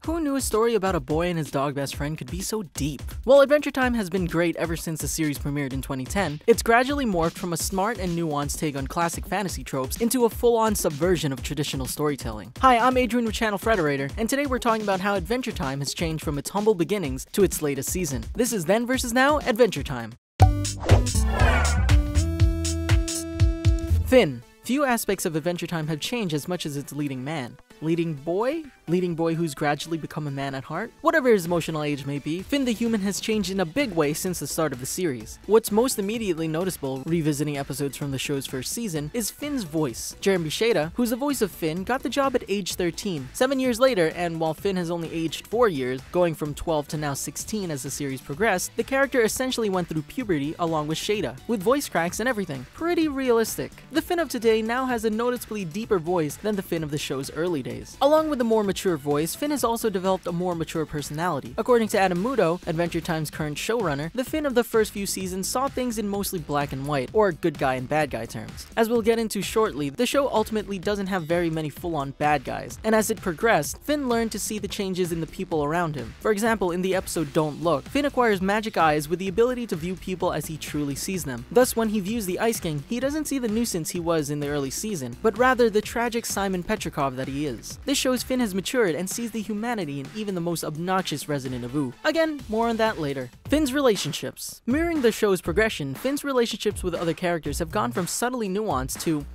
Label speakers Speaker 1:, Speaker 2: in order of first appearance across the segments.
Speaker 1: Who knew a story about a boy and his dog best friend could be so deep? While Adventure Time has been great ever since the series premiered in 2010, it's gradually morphed from a smart and nuanced take on classic fantasy tropes into a full-on subversion of traditional storytelling. Hi, I'm Adrian with channel Frederator, and today we're talking about how Adventure Time has changed from its humble beginnings to its latest season. This is Then vs. Now, Adventure Time. Finn. Few aspects of Adventure Time have changed as much as its leading man. Leading boy? Leading boy who's gradually become a man at heart? Whatever his emotional age may be, Finn the human has changed in a big way since the start of the series. What's most immediately noticeable, revisiting episodes from the show's first season, is Finn's voice. Jeremy Shada, who's the voice of Finn, got the job at age 13. 7 years later, and while Finn has only aged 4 years, going from 12 to now 16 as the series progressed, the character essentially went through puberty along with Shada, with voice cracks and everything. Pretty realistic. The Finn of today now has a noticeably deeper voice than the Finn of the show's early days. Along with a more mature voice, Finn has also developed a more mature personality. According to Adam Muto, Adventure Time's current showrunner, the Finn of the first few seasons saw things in mostly black and white, or good guy and bad guy terms. As we'll get into shortly, the show ultimately doesn't have very many full-on bad guys, and as it progressed, Finn learned to see the changes in the people around him. For example, in the episode Don't Look, Finn acquires magic eyes with the ability to view people as he truly sees them. Thus, when he views the Ice King, he doesn't see the nuisance he was in the early season, but rather the tragic Simon Petrikov that he is. This shows Finn has matured and sees the humanity in even the most obnoxious resident of Ooo. Again, more on that later. Finn's relationships. Mirroring the show's progression, Finn's relationships with other characters have gone from subtly nuanced to,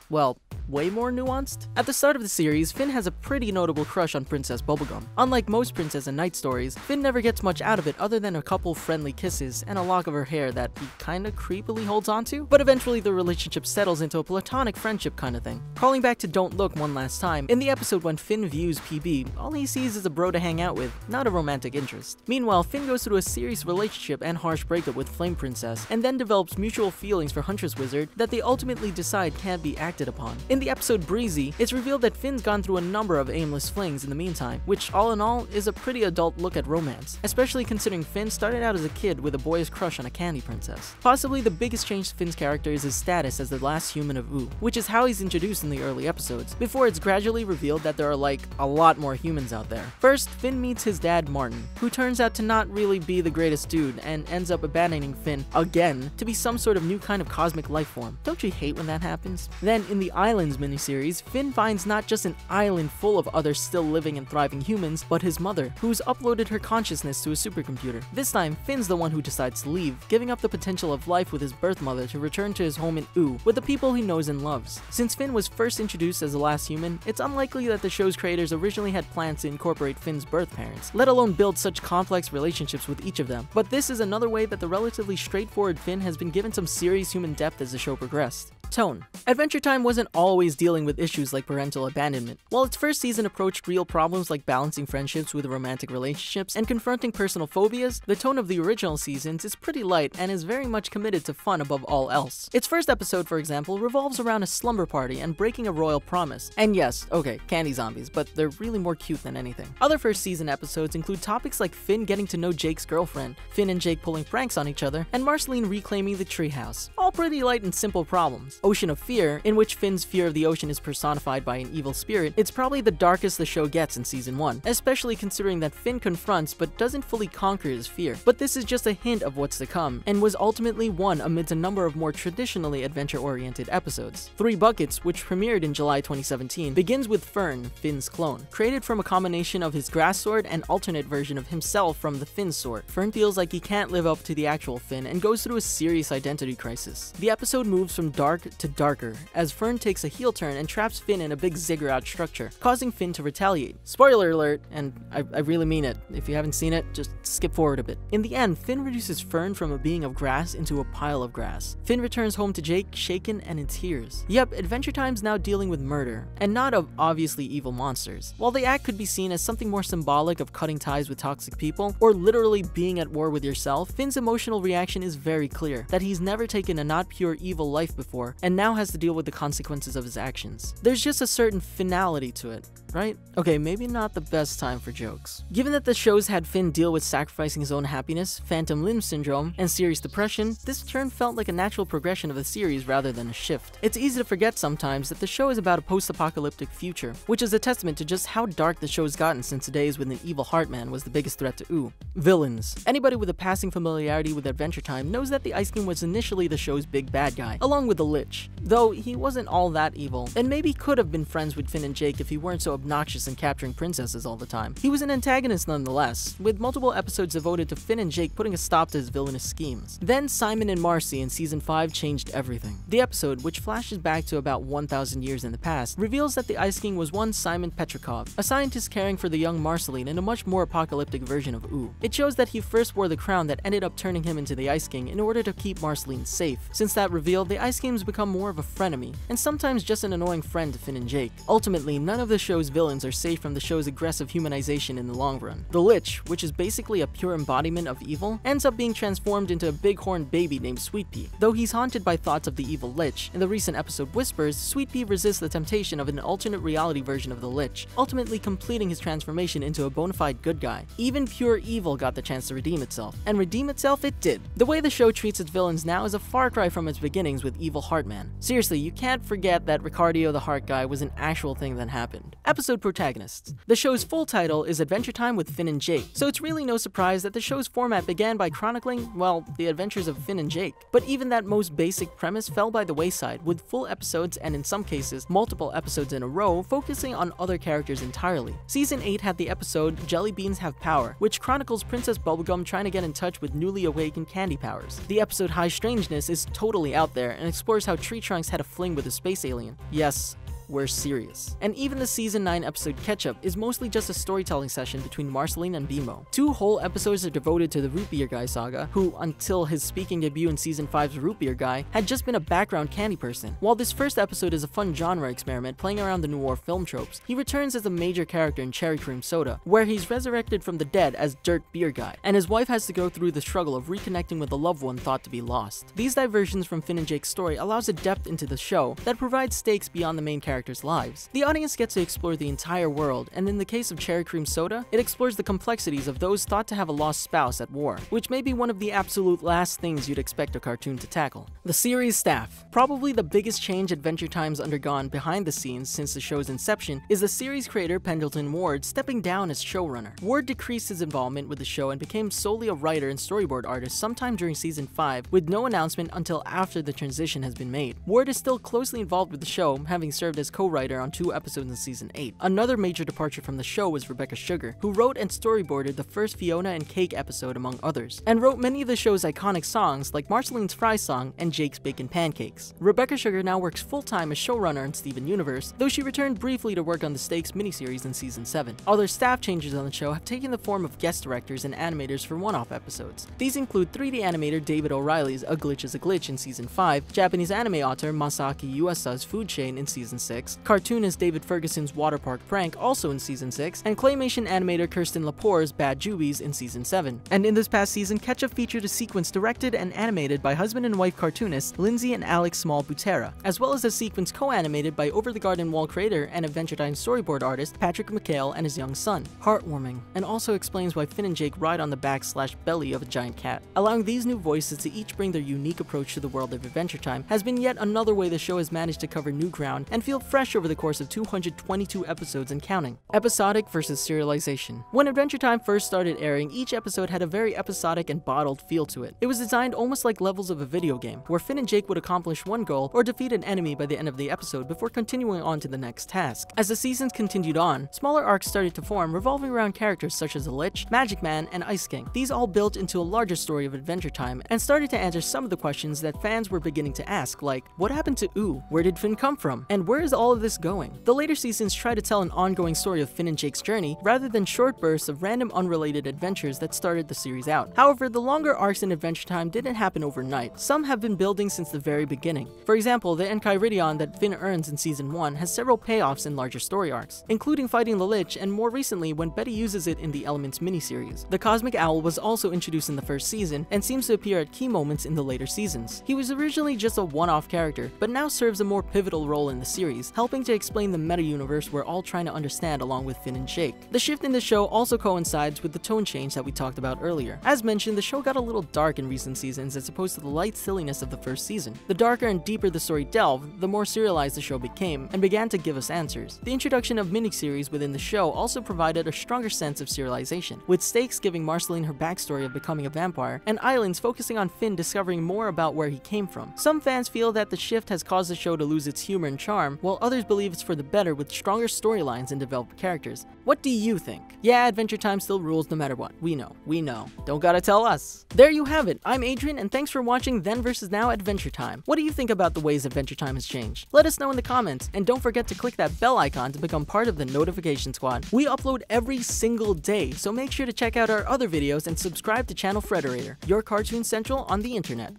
Speaker 1: well, way more nuanced? At the start of the series, Finn has a pretty notable crush on Princess Bubblegum. Unlike most Princess and Knight stories, Finn never gets much out of it other than a couple friendly kisses and a lock of her hair that he kinda creepily holds onto, but eventually the relationship settles into a platonic friendship kinda thing. Calling back to Don't Look one last time, in the episode when Finn views PB, all he sees is a bro to hang out with, not a romantic interest. Meanwhile, Finn goes through a serious relationship and harsh breakup with Flame Princess, and then develops mutual feelings for Huntress Wizard that they ultimately decide can't be acted upon. In the episode Breezy, it's revealed that Finn's gone through a number of aimless flings in the meantime, which all in all is a pretty adult look at romance, especially considering Finn started out as a kid with a boyish crush on a candy princess. Possibly the biggest change to Finn's character is his status as the last human of Ooo, which is how he's introduced in the early episodes, before it's gradually revealed that there are like a lot more humans out there. First, Finn meets his dad Martin, who turns out to not really be the greatest dude and ends up abandoning Finn again to be some sort of new kind of cosmic life form. Don't you hate when that happens? Then in the Islands miniseries, Finn finds not just an island full of other still living and thriving humans, but his mother, who's uploaded her consciousness to a supercomputer. This time, Finn's the one who decides to leave, giving up the potential of life with his birth mother to return to his home in Ooo, with the people he knows and loves. Since Finn was first introduced as the last human, it's unlikely that the show's creators originally had plans to incorporate Finn's birth parents, let alone build such complex relationships with each of them. But this is another way that the relatively straightforward Finn has been given some serious human depth as the show progressed. Tone. Adventure Time wasn't always dealing with issues like parental abandonment. While its first season approached real problems like balancing friendships with romantic relationships and confronting personal phobias, the tone of the original seasons is pretty light and is very much committed to fun above all else. Its first episode, for example, revolves around a slumber party and breaking a royal promise. And yes, okay, candy zombies, but they're really more cute than anything. Other first season episodes include topics like Finn getting to know Jake's girlfriend, Finn and Jake pulling pranks on each other, and Marceline reclaiming the treehouse. All pretty light and simple problems. Ocean of Fear, in which Finn's fear of the ocean is personified by an evil spirit, it's probably the darkest the show gets in season 1, especially considering that Finn confronts but doesn't fully conquer his fear. But this is just a hint of what's to come, and was ultimately won amidst a number of more traditionally adventure-oriented episodes. 3 Buckets, which premiered in July 2017, begins with Fern, Finn's clone. Created from a combination of his grass sword and alternate version of himself from the Finn sword, Fern feels like he can't live up to the actual Finn and goes through a serious identity crisis. The episode moves from dark to darker, as Fern takes a heel turn and traps Finn in a big ziggurat structure, causing Finn to retaliate. Spoiler alert, and I really mean it. If you haven't seen it, just skip forward a bit. In the end, Finn reduces Fern from a being of grass into a pile of grass. Finn returns home to Jake, shaken and in tears. Yep, Adventure Time's now dealing with murder, and not of obviously evil monsters. While the act could be seen as something more symbolic of cutting ties with toxic people, or literally being at war with yourself, Finn's emotional reaction is very clear, that he's never taken a not pure evil life before, before, and now has to deal with the consequences of his actions. There's just a certain finality to it, right? Okay, maybe not the best time for jokes. Given that the shows had Finn deal with sacrificing his own happiness, phantom limb syndrome, and serious depression, this turn felt like a natural progression of the series rather than a shift. It's easy to forget sometimes that the show is about a post-apocalyptic future, which is a testament to just how dark the show's gotten since the days when an evil Heartman was the biggest threat to Ooo. Villains. Anybody with a passing familiarity with Adventure Time knows that the Ice King was initially the show's big bad guy, along with the Lich. Though he wasn't all that evil, and maybe could have been friends with Finn and Jake if he weren't so obnoxious and capturing princesses all the time. He was an antagonist nonetheless, with multiple episodes devoted to Finn and Jake putting a stop to his villainous schemes. Then Simon and Marcy in Season 5 changed everything. The episode, which flashes back to about 1,000 years in the past, reveals that the Ice King was one Simon Petrikov, a scientist caring for the young Marceline in a much more apocalyptic version of Ooo. It shows that he first wore the crown that ended up turning him into the Ice King in order to keep Marceline safe. Since that reveal, the Ice King's become more of a frenemy, and sometimes just an annoying friend to Finn and Jake. Ultimately, none of the show's villains are safe from the show's aggressive humanization in the long run. The Lich, which is basically a pure embodiment of evil, ends up being transformed into a big-horned baby named Sweet Pea. Though he's haunted by thoughts of the evil Lich, in the recent episode Whispers, Sweet Pea resists the temptation of an alternate reality version of the Lich, ultimately completing his transformation into a bona fide good guy. Even pure evil got the chance to redeem itself, and redeem itself it did. The way the show treats its villains now is a far cry from its beginnings with Evil Heartman. Seriously, you can't forget that Ricardio the Heart Guy was an actual thing that happened. Episode Protagonists. The show's full title is Adventure Time with Finn and Jake, so it's really no surprise that the show's format began by chronicling, well, the adventures of Finn and Jake. But even that most basic premise fell by the wayside, with full episodes and in some cases, multiple episodes in a row focusing on other characters entirely. Season 8 had the episode Jelly Beans Have Power, which chronicles Princess Bubblegum trying to get in touch with newly awakened candy powers. The episode High Strangeness is totally out there and explores how Tree Trunks had a fling with a space alien. Yes, we're serious. And even the Season 9 episode Ketchup is mostly just a storytelling session between Marceline and Bimo. 2 whole episodes are devoted to the Root Beer Guy saga, who, until his speaking debut in Season 5's Root Beer Guy, had just been a background candy person. While this first episode is a fun genre experiment playing around the noir film tropes, he returns as a major character in Cherry Cream Soda, where he's resurrected from the dead as Dirt Beer Guy, and his wife has to go through the struggle of reconnecting with a loved one thought to be lost. These diversions from Finn and Jake's story allows a depth into the show that provides stakes beyond the main characters' lives. The audience gets to explore the entire world, and in the case of Cherry Cream Soda, it explores the complexities of those thought to have a lost spouse at war, which may be one of the absolute last things you'd expect a cartoon to tackle. The series staff. Probably the biggest change Adventure Time's undergone behind the scenes since the show's inception is the series creator Pendleton Ward stepping down as showrunner. Ward decreased his involvement with the show and became solely a writer and storyboard artist sometime during Season 5, with no announcement until after the transition has been made. Ward is still closely involved with the show, having served as co-writer on 2 episodes in Season 8. Another major departure from the show was Rebecca Sugar, who wrote and storyboarded the first Fiona and Cake episode among others, and wrote many of the show's iconic songs like Marceline's Fry Song and Jake's Bacon Pancakes. Rebecca Sugar now works full-time as showrunner in Steven Universe, though she returned briefly to work on the Stakes miniseries in Season 7. Other staff changes on the show have taken the form of guest directors and animators for one-off episodes. These include 3D animator David O'Reilly's A Glitch is a Glitch in Season 5, Japanese anime author Masaki Yuasa's Food Chain in Season 6, cartoonist David Ferguson's Water Park Prank also in Season 6, and claymation animator Kirsten Lapore's Bad Jubies in Season 7. And in this past season, Ketchup featured a sequence directed and animated by husband and wife cartoonists Lindsay and Alex Small-Butera, as well as a sequence co-animated by Over the Garden Wall creator and Adventure Time storyboard artist Patrick McHale and his young son. Heartwarming, and also explains why Finn and Jake ride on the back/belly of a giant cat. Allowing these new voices to each bring their unique approach to the world of Adventure Time has been yet another way the show has managed to cover new ground and feel fresh over the course of 222 episodes and counting. Episodic versus serialization. When Adventure Time first started airing, each episode had a very episodic and bottled feel to it. It was designed almost like levels of a video game, where Finn and Jake would accomplish one goal or defeat an enemy by the end of the episode before continuing on to the next task. As the seasons continued on, smaller arcs started to form revolving around characters such as the Lich, Magic Man, and Ice King. These all built into a larger story of Adventure Time and started to answer some of the questions that fans were beginning to ask, like, what happened to Ooo? Where did Finn come from? And where is all of this going? The later seasons try to tell an ongoing story of Finn and Jake's journey, rather than short bursts of random unrelated adventures that started the series out. However, the longer arcs in Adventure Time didn't happen overnight. Some have been building since the very beginning. For example, the Enchiridion that Finn earns in Season 1 has several payoffs in larger story arcs, including fighting the Lich, and more recently when Betty uses it in the Elements miniseries. The Cosmic Owl was also introduced in the first season, and seems to appear at key moments in the later seasons. He was originally just a one-off character, but now serves a more pivotal role in the series, helping to explain the meta-universe we're all trying to understand along with Finn and Jake. The shift in the show also coincides with the tone change that we talked about earlier. As mentioned, the show got a little dark in recent seasons as opposed to the light silliness of the first season. The darker and deeper the story delved, the more serialized the show became, and began to give us answers. The introduction of miniseries within the show also provided a stronger sense of serialization, with Stakes giving Marceline her backstory of becoming a vampire, and Islands focusing on Finn discovering more about where he came from. Some fans feel that the shift has caused the show to lose its humor and charm, while others believe it's for the better with stronger storylines and developed characters. What do you think? Yeah, Adventure Time still rules no matter what. We know. Don't gotta tell us. There you have it. I'm Adrian, and thanks for watching Then vs. Now Adventure Time. What do you think about the ways Adventure Time has changed? Let us know in the comments, and don't forget to click that bell icon to become part of the notification squad. We upload every single day, so make sure to check out our other videos and subscribe to channel Frederator, your cartoon central on the internet.